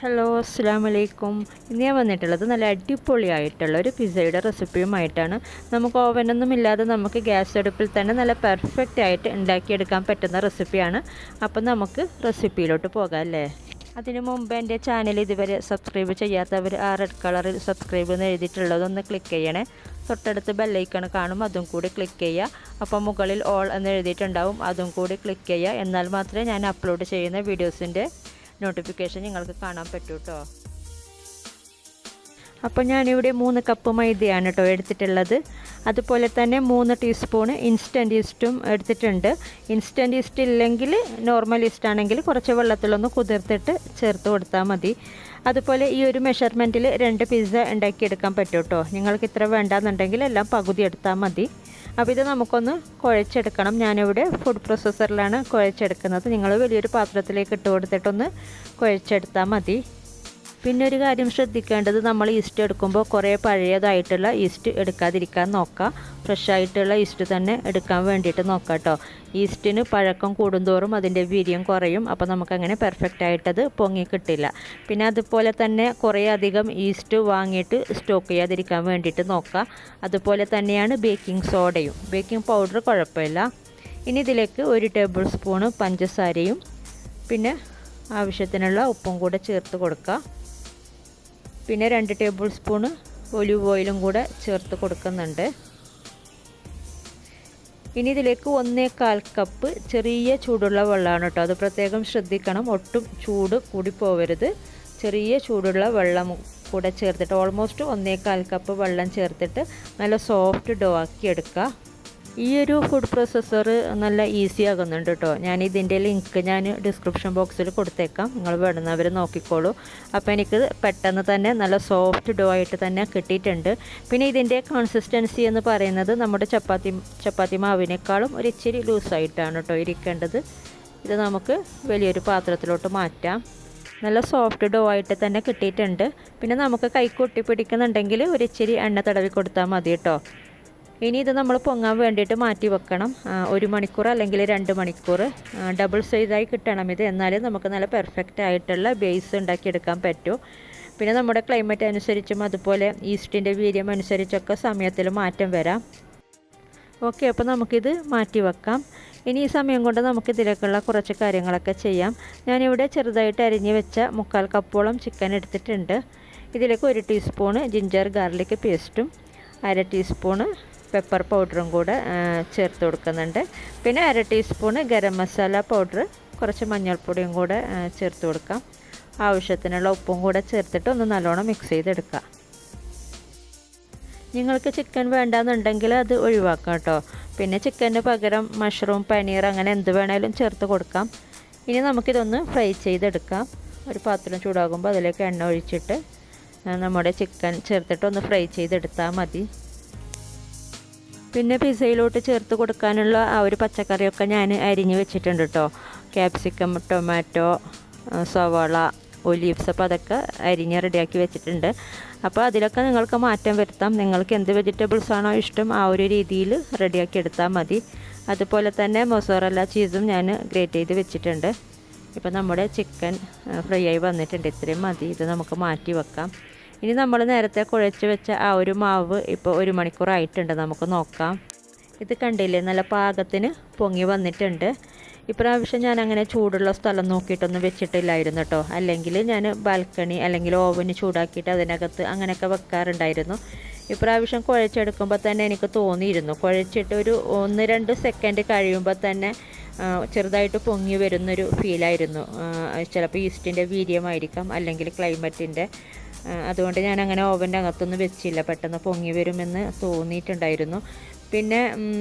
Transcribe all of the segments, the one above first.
Hello അസ്സലാമു അലൈക്കും. ഇന്ന് ഞാൻ വന്നിട്ടുള്ളത് നല്ല അടിപൊളിയായിട്ടുള്ള ഒരു പിസ്സയുടെ റെസിപ്പിയുമായിട്ടാണ്. നമുക്ക് ഓവനൊന്നും ഇല്ലാതെ നമുക്ക് ഗ്യാസ് അടുപ്പിൽ തന്നെ നല്ല പെർഫെക്റ്റ് ആയിട്ട് ഉണ്ടാക്കിയെടുക്കാൻ പറ്റുന്ന റെസിപ്പിയാണ്. അപ്പം നമുക്ക് റെസിപ്പിയിലോട്ട് പോകാം അല്ലേ. അതിനു മുമ്പ് എൻ്റെ ചാനൽ ഇതുവരെ സബ്സ്ക്രൈബ് ചെയ്യാത്തവർ ആ റെഡ് കളറിൽ സബ്സ്ക്രൈബ് എന്ന് എഴുതിയിട്ടുള്ളതൊന്ന് ക്ലിക്ക് ചെയ്യണേ. തൊട്ടടുത്ത് ബെല്ലൈക്കൺ കാണും, അതും കൂടി ക്ലിക്ക് ചെയ്യുക. അപ്പോൾ മുകളിൽ ഓൾ എന്ന് എഴുതിയിട്ടുണ്ടാവും, അതും കൂടി ക്ലിക്ക് ചെയ്യുക. എന്നാൽ മാത്രമേ ഞാൻ അപ്ലോഡ് ചെയ്യുന്ന വീഡിയോസിൻ്റെ നോട്ടിഫിക്കേഷൻ നിങ്ങൾക്ക് കാണാൻ പറ്റൂ കേട്ടോ. അപ്പോൾ ഞാനിവിടെ 3 കപ്പ് മൈദയാണ് കേട്ടോ എടുത്തിട്ടുള്ളത്. അതുപോലെ തന്നെ 3 ടീസ്പൂൺ ഇൻസ്റ്റൻറ്റ് ഈസ്റ്റും എടുത്തിട്ടുണ്ട്. ഇൻസ്റ്റൻറ്റ് ഈസ്റ്റ് ഇല്ലെങ്കിൽ നോർമൽ ഈസ്റ്റ് ആണെങ്കിൽ കുറച്ച് വെള്ളത്തിലൊന്ന് കുതിർത്തിട്ട് ചേർത്ത് കൊടുത്താൽ മതി. അതുപോലെ ഈ ഒരു മെഷർമെൻറ്റിൽ 2 പിസ്സ ഉണ്ടാക്കിയെടുക്കാൻ പറ്റും കേട്ടോ. നിങ്ങൾക്ക് ഇത്ര വേണ്ടാന്നുണ്ടെങ്കിൽ എല്ലാം പകുതി എടുത്താൽ മതി. അപ്പോൾ ഇത് നമുക്കൊന്ന് കുഴച്ചെടുക്കണം. ഞാനിവിടെ ഫുഡ് പ്രോസസ്സറിലാണ് കുഴച്ചെടുക്കുന്നത്. നിങ്ങൾ വലിയൊരു പാത്രത്തിലേക്ക് ഇട്ട് കൊടുത്തിട്ടൊന്ന് കുഴച്ചെടുത്താൽ മതി. പിന്നെ ഒരു കാര്യം ശ്രദ്ധിക്കേണ്ടത്, നമ്മൾ ഈസ്റ്റ് എടുക്കുമ്പോൾ കുറേ പഴയതായിട്ടുള്ള ഈസ്റ്റ് എടുക്കാതിരിക്കാൻ നോക്കുക. ഫ്രഷായിട്ടുള്ള ഈസ്റ്റ് തന്നെ എടുക്കാൻ വേണ്ടിയിട്ട് നോക്കാം കേട്ടോ. ഈസ്റ്റിന് പഴക്കം കൂടുന്തോറും അതിൻ്റെ വീര്യം കുറയും. അപ്പോൾ നമുക്കങ്ങനെ പെർഫെക്റ്റ് ആയിട്ടത് പൊങ്ങി കിട്ടില്ല. പിന്നെ അതുപോലെ തന്നെ കുറേ അധികം ഈസ്റ്റ് വാങ്ങിയിട്ട് സ്റ്റോക്ക് ചെയ്യാതിരിക്കാൻ വേണ്ടിയിട്ട് നോക്കുക. അതുപോലെ തന്നെയാണ് ബേക്കിംഗ് സോഡയും. ബേക്കിംഗ് പൗഡർ കുഴപ്പമില്ല. ഇനി ഇതിലേക്ക് 1 ടേബിൾ സ്പൂണ് പഞ്ചസാരയും പിന്നെ ആവശ്യത്തിനുള്ള ഉപ്പും കൂടെ ചേർത്ത് കൊടുക്കുക. പിന്നെ 2 ടേബിൾ സ്പൂണ് ഒലിവ് ഓയിലും കൂടെ ചേർത്ത് കൊടുക്കുന്നുണ്ട്. ഇനി ഇതിലേക്ക് 1/4 കപ്പ് ചെറിയ ചൂടുള്ള വെള്ളമാണ് കേട്ടോ. അത് പ്രത്യേകം ശ്രദ്ധിക്കണം, ഒട്ടും ചൂട് കൂടി പോവരുത്. ചെറിയ ചൂടുള്ള വെള്ളം കൂടെ ചേർത്തിട്ട് ഓൾമോസ്റ്റ് 1/4 കപ്പ് വെള്ളം ചേർത്തിട്ട് നല്ല സോഫ്റ്റ് ഡോ ആക്കി എടുക്കുക. ഈ ഒരു ഫുഡ് പ്രോസസ്സർ നല്ല ഈസി ആകുന്നുണ്ട് കേട്ടോ. ഇതിൻ്റെ ലിങ്ക് ഞാൻ ഡിസ്ക്രിപ്ഷൻ ബോക്സിൽ കൊടുത്തേക്കാം, നിങ്ങൾ വേണമെന്നവർ നോക്കിക്കോളൂ. അപ്പോൾ എനിക്ക് പെട്ടെന്ന് തന്നെ നല്ല സോഫ്റ്റ് ഡോ ആയിട്ട് തന്നെ കിട്ടിയിട്ടുണ്ട്. പിന്നെ ഇതിൻ്റെ കൺസിസ്റ്റൻസി എന്ന് പറയുന്നത് നമ്മുടെ ചപ്പാത്തി മാവിനേക്കാളും ഒരു ഇച്ചിരി ലൂസായിട്ടാണ് കേട്ടോ ഇരിക്കേണ്ടത്. ഇത് നമുക്ക് വലിയൊരു പാത്രത്തിലോട്ട് മാറ്റാം. നല്ല സോഫ്റ്റ് ഡോ ആയിട്ട് തന്നെ കിട്ടിയിട്ടുണ്ട്. പിന്നെ നമുക്ക് കൈക്കൊട്ടി പിടിക്കുന്നുണ്ടെങ്കിൽ ഒരു ഇച്ചിരി എണ്ണ തടവി കൊടുത്താൽ മതി കേട്ടോ. ഇനി ഇത് നമ്മൾ പൊങ്ങാൻ വേണ്ടിയിട്ട് മാറ്റി വെക്കണം. 1 മണിക്കൂർ അല്ലെങ്കിൽ 2 മണിക്കൂർ ഡബിൾ സൈസായി കിട്ടണം ഇത്. എന്നാലും നമുക്ക് നല്ല പെർഫെക്റ്റ് ആയിട്ടുള്ള ബേസ് ഉണ്ടാക്കിയെടുക്കാൻ പറ്റും. പിന്നെ നമ്മുടെ ക്ലൈമറ്റ് അനുസരിച്ചും അതുപോലെ ഈസ്റ്റിൻ്റെ വീര്യം അനുസരിച്ചൊക്കെ സമയത്തിൽ മാറ്റം വരാം. ഓക്കെ, അപ്പോൾ നമുക്കിത് മാറ്റി വെക്കാം. ഇനി ഈ സമയം കൊണ്ട് നമുക്കിതിലേക്കുള്ള കുറച്ച് കാര്യങ്ങളൊക്കെ ചെയ്യാം. ഞാനിവിടെ ചെറുതായിട്ട് അരിഞ്ഞ് വെച്ച 3/4 കപ്പോളം ചിക്കൻ എടുത്തിട്ടുണ്ട്. ഇതിലേക്ക് 1 ടീസ്പൂണ് ജിഞ്ചർ ഗാർലിക് പേസ്റ്റും 1/2 ടീസ്പൂണ് പെപ്പർ പൗഡറും കൂടെ ചേർത്ത് കൊടുക്കുന്നുണ്ട്. പിന്നെ 1/2 ടീസ്പൂണ് ഗരം മസാല പൗഡർ, കുറച്ച് മഞ്ഞൾപ്പൊടിയും കൂടെ ചേർത്ത് കൊടുക്കാം. ആവശ്യത്തിനുള്ള ഉപ്പും കൂടെ ചേർത്തിട്ട് ഒന്ന് നല്ലോണം മിക്സ് ചെയ്തെടുക്കുക. നിങ്ങൾക്ക് ചിക്കൻ വേണ്ടാന്നുണ്ടെങ്കിൽ അത് ഒഴിവാക്കാം കേട്ടോ. പിന്നെ ചിക്കന് പകരം മഷ്റൂം, പനീർ അങ്ങനെ എന്ത് വേണേലും ചേർത്ത് കൊടുക്കാം. ഇനി നമുക്കിതൊന്ന് ഫ്രൈ ചെയ്തെടുക്കാം. ഒരു പാത്രം ചൂടാകുമ്പോൾ അതിലേക്ക് എണ്ണ ഒഴിച്ചിട്ട് നമ്മുടെ ചിക്കൻ ചേർത്തിട്ട് ഒന്ന് ഫ്രൈ ചെയ്തെടുത്താൽ മതി. പിന്നെ പിസ്സയിലോട്ട് ചേർത്ത് കൊടുക്കാനുള്ള ആ ഒരു പച്ചക്കറിയൊക്കെ ഞാൻ അരിഞ്ഞ് വെച്ചിട്ടുണ്ട് കേട്ടോ. ക്യാപ്സിക്കം, ടൊമാറ്റോ, സവാള, ഒലീവ്സ്, അപ്പോൾ അതൊക്കെ അരിഞ്ഞ് റെഡിയാക്കി വെച്ചിട്ടുണ്ട്. അപ്പോൾ അതിലൊക്കെ നിങ്ങൾക്ക് മാറ്റം വരുത്താം. നിങ്ങൾക്ക് എന്ത് വെജിറ്റബിൾസ് ആണോ ഇഷ്ടം ആ ഒരു രീതിയിൽ റെഡിയാക്കി എടുത്താൽ മതി. അതുപോലെ തന്നെ മൊസറല്ല ചീസും ഞാൻ ഗ്രേറ്റ് ചെയ്ത് വെച്ചിട്ടുണ്ട്. ഇപ്പോൾ നമ്മുടെ ചിക്കൻ ഫ്രൈ ആയി വന്നിട്ടുണ്ട്. ഇത്രയും മതി. ഇത് നമുക്ക് മാറ്റി വെക്കാം. ഇനി നമ്മൾ നേരത്തെ കുഴച്ച് വെച്ച ആ ഒരു മാവ് ഇപ്പോൾ 1 മണിക്കൂറായിട്ടുണ്ട്. നമുക്ക് നോക്കാം. ഇത് കണ്ടില്ലേ, നല്ല പാകത്തിന് പൊങ്ങി വന്നിട്ടുണ്ട്. ഇപ്രാവശ്യം ഞാൻ അങ്ങനെ ചൂടുള്ള സ്ഥലം നോക്കിയിട്ടൊന്നും വെച്ചിട്ടില്ലായിരുന്നു കേട്ടോ. അല്ലെങ്കിൽ ഞാൻ ബാൽക്കണി അല്ലെങ്കിൽ ഓവന് ചൂടാക്കിയിട്ട് അതിനകത്ത് അങ്ങനെയൊക്കെ വെക്കാറുണ്ടായിരുന്നു. ഇപ്രാവശ്യം കുഴച്ചെടുക്കുമ്പോൾ തന്നെ എനിക്ക് തോന്നിയിരുന്നു, കുഴച്ചിട്ട് ഒരു 1-2 സെക്കൻഡ് കഴിയുമ്പോൾ തന്നെ ചെറുതായിട്ട് പൊങ്ങി വരുന്നൊരു ഫീലായിരുന്നു. ചിലപ്പോൾ ഈസ്റ്റിൻ്റെ വീര്യമായിരിക്കാം, അല്ലെങ്കിൽ ക്ലൈമറ്റിൻ്റെ. അതുകൊണ്ട് ഞാൻ അങ്ങനെ ഓവൻ്റെ അകത്തൊന്നും വെച്ചില്ല. പെട്ടെന്ന് പൊങ്ങി വരുമെന്ന് തോന്നിയിട്ടുണ്ടായിരുന്നു. പിന്നെ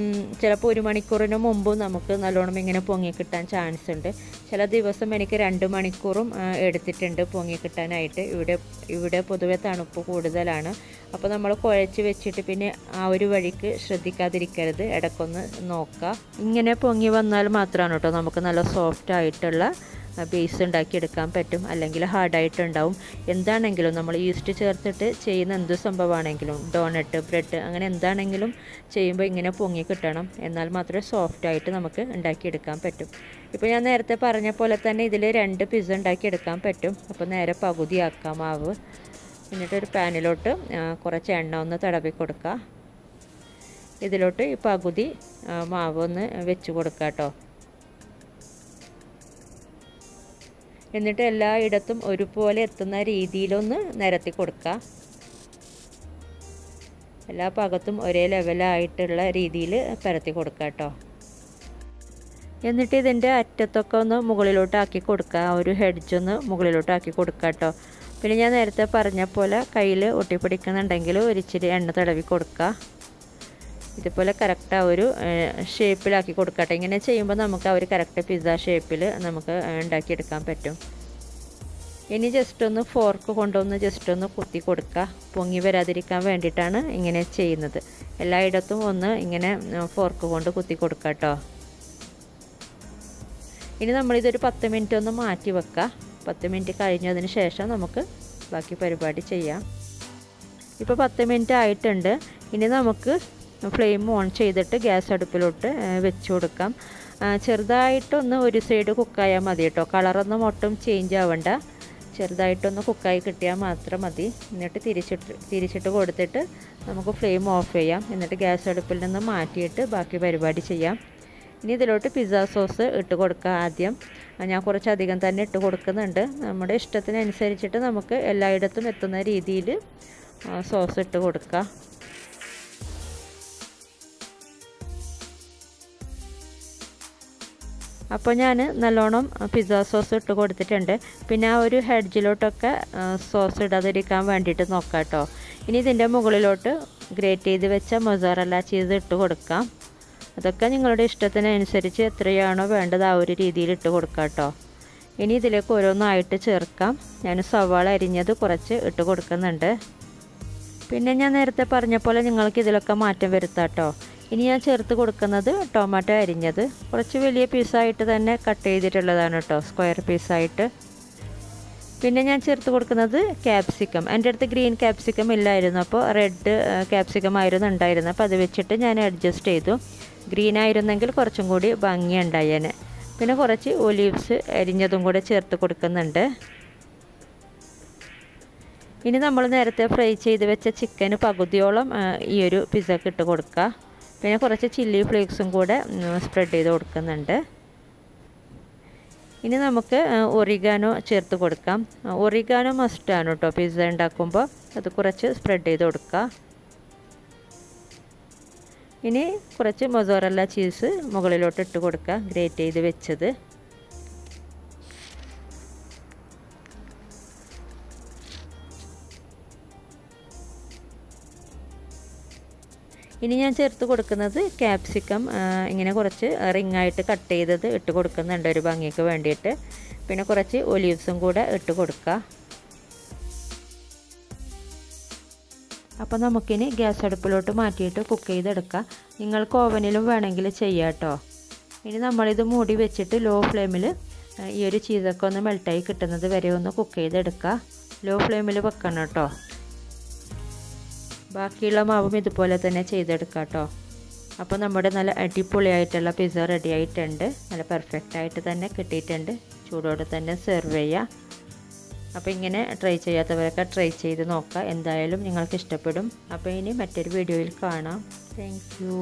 ചിലപ്പോൾ 1 മണിക്കൂറിന് മുമ്പ് നമുക്ക് നല്ലോണം ഇങ്ങനെ പൊങ്ങി കിട്ടാൻ ചാൻസ് ഉണ്ട്. ചില ദിവസം എനിക്ക് 2 മണിക്കൂറും എടുത്തിട്ടുണ്ട് പൊങ്ങി കിട്ടാനായിട്ട്. ഇവിടെ പൊതുവെ തണുപ്പ് കൂടുതലാണ്. അപ്പോൾ നമ്മൾ കുഴച്ച് വെച്ചിട്ട് പിന്നെ ആ ഒരു വഴിക്ക് ശ്രദ്ധിക്കാതിരിക്കരുത്, ഇടയ്ക്കൊന്ന് നോക്കുക. ഇങ്ങനെ പൊങ്ങി വന്നാൽ മാത്രമാണ് കേട്ടോ നമുക്ക് നല്ല സോഫ്റ്റ് ആയിട്ടുള്ള ബേസ് ഉണ്ടാക്കിയെടുക്കാൻ പറ്റും. അല്ലെങ്കിൽ ഹാർഡായിട്ടുണ്ടാവും. എന്താണെങ്കിലും നമ്മൾ ഈസ്റ്റ് ചേർത്തിട്ട് ചെയ്യുന്ന എന്ത് സംഭവമാണെങ്കിലും ഡോണട്ട്, ബ്രെഡ് അങ്ങനെ എന്താണെങ്കിലും ചെയ്യുമ്പോൾ ഇങ്ങനെ പൊങ്ങി കിട്ടണം. എന്നാൽ മാത്രമേ സോഫ്റ്റായിട്ട് നമുക്ക് ഉണ്ടാക്കിയെടുക്കാൻ പറ്റും. ഇപ്പോൾ ഞാൻ നേരത്തെ പറഞ്ഞ പോലെ തന്നെ ഇതിൽ 2 പിസ്സ ഉണ്ടാക്കിയെടുക്കാൻ പറ്റും. അപ്പോൾ നേരെ പകുതിയാക്കാം മാവ്. എന്നിട്ടൊരു പാനിലോട്ട് കുറച്ച് എണ്ണ ഒന്ന് തടവി കൊടുക്കുക. ഇതിലോട്ട് ഈ പകുതി മാവ് ഒന്ന് വെച്ച് കൊടുക്കുക കേട്ടോ. എന്നിട്ട് എല്ലായിടത്തും ഒരുപോലെ എത്തുന്ന രീതിയിലൊന്ന് നിരത്തി കൊടുക്കുക. എല്ലാ ഭാഗത്തും ഒരേ ലെവലായിട്ടുള്ള രീതിയിൽ പരത്തി കൊടുക്കുക കേട്ടോ. എന്നിട്ട് ഇതിൻ്റെ അറ്റത്തൊക്കെ ഒന്ന് മുകളിലോട്ടാക്കി കൊടുക്കുക. ഒരു ഹെഡ്ജൊന്ന് മുകളിലോട്ടാക്കി കൊടുക്കുക കേട്ടോ. പിന്നെ ഞാൻ നേരത്തെ പറഞ്ഞ പോലെ കയ്യിൽ ഒട്ടിപ്പിടിക്കുന്നുണ്ടെങ്കിൽ ഒരിച്ചിരി എണ്ണ തടവി കൊടുക്കുക. ഇതുപോലെ കറക്റ്റ് ആ ഒരു ഷേപ്പിലാക്കി കൊടുക്കട്ടെ. ഇങ്ങനെ ചെയ്യുമ്പോൾ നമുക്ക് ആ ഒരു കറക്റ്റ് പിസ്സ ഷേപ്പിൽ നമുക്ക് ഉണ്ടാക്കിയെടുക്കാൻ പറ്റും. ഇനി ജസ്റ്റ് ഒന്ന് ഫോർക്ക് കൊണ്ടൊന്ന് ജസ്റ്റ് ഒന്ന് കുത്തി കൊടുക്കുക. പൊങ്ങി വരാതിരിക്കാൻ വേണ്ടിയിട്ടാണ് ഇങ്ങനെ ചെയ്യുന്നത്. എല്ലായിടത്തും ഒന്ന് ഇങ്ങനെ ഫോർക്ക് കൊണ്ട് കുത്തി കൊടുക്കുക കേട്ടോ. ഇനി നമ്മളിതൊരു 10 മിനിറ്റ് ഒന്ന് മാറ്റി വെക്കുക. 10 മിനിറ്റ് കഴിഞ്ഞതിന് ശേഷം നമുക്ക് ബാക്കി പരിപാടി ചെയ്യാം. ഇപ്പോൾ 10 മിനിറ്റ് ആയിട്ടുണ്ട്. ഇനി നമുക്ക് ഫ്ലെയിം ഓൺ ചെയ്തിട്ട് ഗ്യാസ് അടുപ്പിലോട്ട് വെച്ച് കൊടുക്കാം. ചെറുതായിട്ടൊന്ന് ഒരു സൈഡ് കുക്കായാൽ മതി കേട്ടോ. കളറൊന്നും ഒട്ടും ചേഞ്ച് ആവണ്ട. ചെറുതായിട്ടൊന്ന് കുക്കായി കിട്ടിയാൽ മാത്രം മതി. എന്നിട്ട് തിരിച്ചിട്ട് കൊടുത്തിട്ട് നമുക്ക് ഫ്ലെയിം ഓഫ് ചെയ്യാം. എന്നിട്ട് ഗ്യാസ് അടുപ്പിൽ നിന്ന് മാറ്റിയിട്ട് ബാക്കി പരിപാടി ചെയ്യാം. ഇനി ഇതിലോട്ട് പിസ്സ സോസ് ഇട്ട് കൊടുക്കുക. ആദ്യം ഞാൻ കുറച്ചധികം തന്നെ ഇട്ട് കൊടുക്കുന്നുണ്ട്. നമ്മുടെ ഇഷ്ടത്തിനനുസരിച്ചിട്ട് നമുക്ക് എല്ലായിടത്തും എത്തുന്ന രീതിയിൽ സോസ് ഇട്ട് കൊടുക്കുക. അപ്പോൾ ഞാൻ നല്ലോണം പിസ്സ സോസ് ഇട്ട് കൊടുത്തിട്ടുണ്ട്. പിന്നെ ആ ഒരു ഹെഡ്ജിലോട്ടൊക്കെ സോസ് ഇടാതിരിക്കാൻ വേണ്ടിയിട്ട് നോക്കാം കേട്ടോ. ഇനി ഇതിൻ്റെ മുകളിലോട്ട് ഗ്രേറ്റ് ചെയ്ത് വെച്ച മൊസറല്ല ചീസ് ഇട്ട് കൊടുക്കാം. അതൊക്കെ നിങ്ങളുടെ ഇഷ്ടത്തിനനുസരിച്ച് എത്രയാണോ വേണ്ടത് ആ ഒരു രീതിയിൽ ഇട്ട് കൊടുക്കാം കേട്ടോ. ഇനി ഇതിലേക്ക് ഓരോന്നായിട്ട് ചേർക്കാം. ഞാൻ സവാള അരിഞ്ഞത് കുറച്ച് ഇട്ട് കൊടുക്കുന്നുണ്ട്. പിന്നെ ഞാൻ നേരത്തെ പറഞ്ഞ പോലെ നിങ്ങൾക്ക് ഇതിലൊക്കെ മാറ്റം വരുത്താം കേട്ടോ. ഇനി ഞാൻ ചേർത്ത് കൊടുക്കുന്നത് ടൊമാറ്റോ അരിഞ്ഞത് കുറച്ച് വലിയ പീസായിട്ട് തന്നെ കട്ട് ചെയ്തിട്ടുള്ളതാണ് കേട്ടോ, സ്ക്വയർ പീസായിട്ട്. പിന്നെ ഞാൻ ചേർത്ത് കൊടുക്കുന്നത് ക്യാപ്സിക്കം. എൻ്റെ അടുത്ത് ഗ്രീൻ ക്യാപ്സിക്കം ഇല്ലായിരുന്നു, അപ്പോൾ റെഡ് ക്യാപ്സിക്കം ആയിരുന്നു ഉണ്ടായിരുന്നത്. അപ്പോൾ അത് വെച്ചിട്ട് ഞാൻ അഡ്ജസ്റ്റ് ചെയ്തു. ഗ്രീൻ ആയിരുന്നെങ്കിൽ കുറച്ചും കൂടി ഭംഗിയുണ്ടായേനെ. പിന്നെ കുറച്ച് ഒലീവ്സ് അരിഞ്ഞതും കൂടെ ചേർത്ത് കൊടുക്കുന്നുണ്ട്. ഇനി നമ്മൾ നേരത്തെ ഫ്രൈ ചെയ്ത് വെച്ച ചിക്കന് പകുതിയോളം ഈ ഒരു പിസ്സക്ക് ഇട്ട് കൊടുക്കുക. പിന്നെ കുറച്ച് ചില്ലി ഫ്ലേക്സും കൂടെ സ്പ്രെഡ് ചെയ്ത് കൊടുക്കുന്നുണ്ട്. ഇനി നമുക്ക് ഒറിഗാനോ ചേർത്ത് കൊടുക്കാം. ഒറിഗാനോ മസ്റ്റാണ് കേട്ടോ പിസ്സ ഉണ്ടാക്കുമ്പോൾ. അത് കുറച്ച് സ്പ്രെഡ് ചെയ്ത് കൊടുക്കുക. ഇനി കുറച്ച് മൊസറല്ല ചീസ് മുകളിലോട്ട് ഇട്ട് കൊടുക്കുക, ഗ്രേറ്റ് ചെയ്ത് വെച്ചത്. ഇനി ഞാൻ ചേർത്ത് കൊടുക്കുന്നത് ക്യാപ്സിക്കം ഇങ്ങനെ കുറച്ച് റിങ്ങായിട്ട് കട്ട് ചെയ്തത് ഇട്ട് കൊടുക്കുന്നുണ്ട് ഒരു ഭംഗിക്ക് വേണ്ടിയിട്ട്. പിന്നെ കുറച്ച് ഒലീവ്സും കൂടെ ഇട്ട് കൊടുക്കുക. അപ്പോൾ നമുക്കിനി ഗ്യാസ് അടുപ്പിലോട്ട് മാറ്റിയിട്ട് കുക്ക് ചെയ്തെടുക്കാം. നിങ്ങൾക്ക് ഓവനിലും വേണമെങ്കിൽ ചെയ്യാം കേട്ടോ. ഇനി നമ്മളിത് മൂടി വെച്ചിട്ട് ലോ ഫ്ലെയിമിൽ ഈ ഒരു ചീസൊക്കെ ഒന്ന് മെൽട്ടായി കിട്ടുന്നത് വരെ ഒന്ന് കുക്ക് ചെയ്തെടുക്കുക. ലോ ഫ്ലെയിമിൽ വെക്കണം കേട്ടോ. ബാക്കിയുള്ള മാവും ഇതുപോലെ തന്നെ ചെയ്തെടുക്കാം കേട്ടോ. അപ്പോൾ നമ്മുടെ നല്ല അടിപൊളിയായിട്ടുള്ള പിസ്സ റെഡി ആയിട്ടുണ്ട്. നല്ല പെർഫെക്റ്റായിട്ട് തന്നെ കിട്ടിയിട്ടുണ്ട്. ചൂടോടെ തന്നെ സെർവ് ചെയ്യുക. അപ്പോൾ ഇങ്ങനെ ട്രൈ ചെയ്യാത്തവരൊക്കെ ട്രൈ ചെയ്ത് നോക്കുക. എന്തായാലും നിങ്ങൾക്ക് ഇഷ്ടപ്പെടും. അപ്പോൾ ഇനി മറ്റൊരു വീഡിയോയിൽ കാണാം. Thank you.